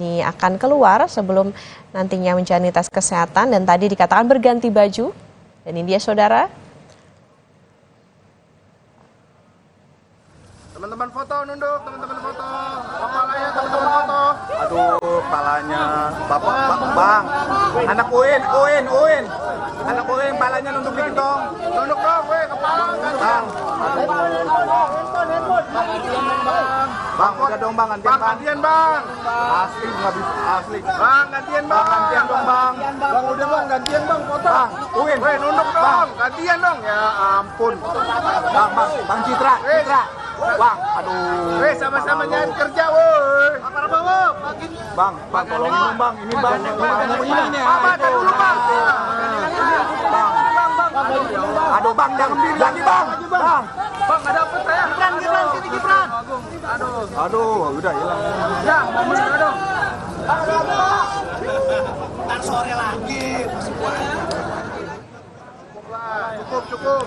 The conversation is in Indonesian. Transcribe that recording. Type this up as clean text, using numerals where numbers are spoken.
Ini akan keluar sebelum nantinya menjalani tes kesehatan dan tadi dikatakan berganti baju. Dan ini dia saudara. Teman-teman foto nunduk, teman-teman foto. Kepalanya teman-teman foto. Aduh, kepalanya. Bapak, Bang. Anak Uin. Anak Uin, kepalanya nunduk dikit dong. Nunduk dong, kepala. Bang. Bang, udah dong Bang, gantian Bang. Asli, nggak bisa, asli. Bang, gantian Bang. Gantian dong Bang. Bang, udah Bang, gantian Bang, foto. Bang, Uin. Nunduk dong, gantian dong. Ya ampun. Bang Citra. Bang, aduh. Sama-sama nyari kerja, woi. Bang, tolongin dong Bang. Ini Bang. Bang, dulu Bang. Aduh Bang, jangan berdiri lagi Bang. Bang, nggak dapet saya. Gibran, sini Gibran. Aduh, udah hilang. Ya, aduh. Ntar sore lagi, masih kuat. Cukup.